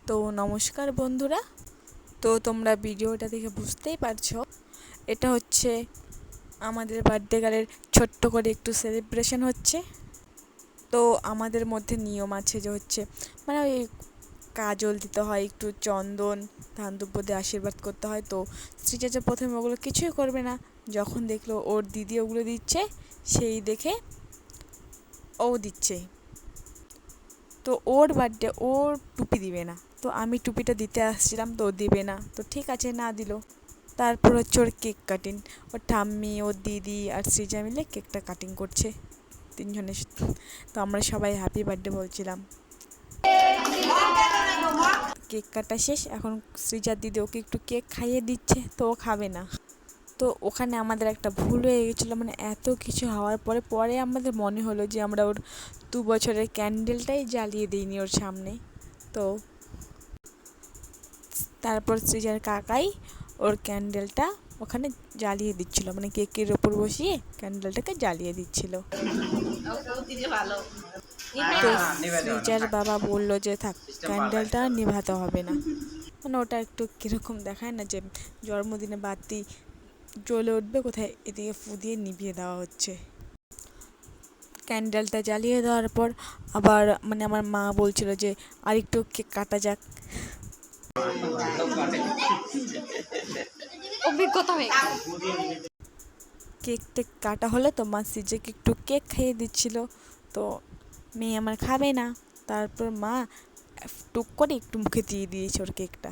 তো নমস্কার বন্ধুরা। তো তোমরা ভিডিওটা দেখে বুঝতেই পারছো এটা হচ্ছে আমাদের বার্থডে গার্লের ছোট্ট করে একটু সেলিব্রেশন হচ্ছে। তো আমাদের মধ্যে নিয়ম আছে যে হচ্ছে মানে ওই কাজল দিতে হয়, একটু চন্দন ধান দুব্য দিয়ে আশীর্বাদ করতে হয়। তো শ্রী চাচা প্রথমে ওগুলো কিছুই করবে না, যখন দেখলো ওর দিদি ওগুলো দিচ্ছে সেই দেখে ও দিচ্ছে। তো ওর বার্থডে, ওর টুপি দিবে না, তো আমি টুপিটা দিতে আসছিলাম, তো ও দিবে না, তো ঠিক আছে না দিল। তারপর হচ্ছে ওর কেক কাটিং, ওর ঠাম্মি ওর দিদি আর সৃজা মিলে কেকটা কাটিং করছে তিনজনের। তো আমরা সবাই হ্যাপি বার্থডে বলছিলাম। কেক কাটা শেষ, এখন সৃজার দিদি ওকে একটু কেক খাইয়ে দিচ্ছে, তো ও খাবে না। তো ওখানে আমাদের একটা ভুল হয়ে গেছিলো, মানে এত কিছু হওয়ার পরে পরে আমাদের মনে হলো যে আমরা ওর 2 বছরের ক্যান্ডেলটাই জ্বালিয়ে দিইনি ওর সামনে। তো তারপর সৃজার কাকাই ওর ক্যান্ডেলটা ওখানে জ্বালিয়ে দিচ্ছিল, মানে কেকের ওপর বসিয়ে ক্যান্ডেলটাকে জ্বালিয়ে দিচ্ছিল। তো সৃজার বাবা বলল যে থাক, ক্যান্ডেলটা নিভাতে হবে না, মানে ওটা একটু কীরকম দেখায় না যে জন্মদিনে বাতি জ্বলে উঠবে কোথায়, এদিকে ফু দিয়ে নিভিয়ে দেওয়া হচ্ছে। ক্যান্ডেলটা জ্বালিয়ে দেওয়ার পর আবার মানে আমার মা বলছিল যে আর একটু কেক কাটা যাক। অভিজ্ঞতা হয়ে কেক টেক কাটা হলে তো মা সিজেকে একটু কেক খাইয়ে দিচ্ছিল। তো মেয়ে আমার খাবে না, তারপর মা টুক করে একটু মুখে দিয়ে দিয়েছে ওর কেকটা।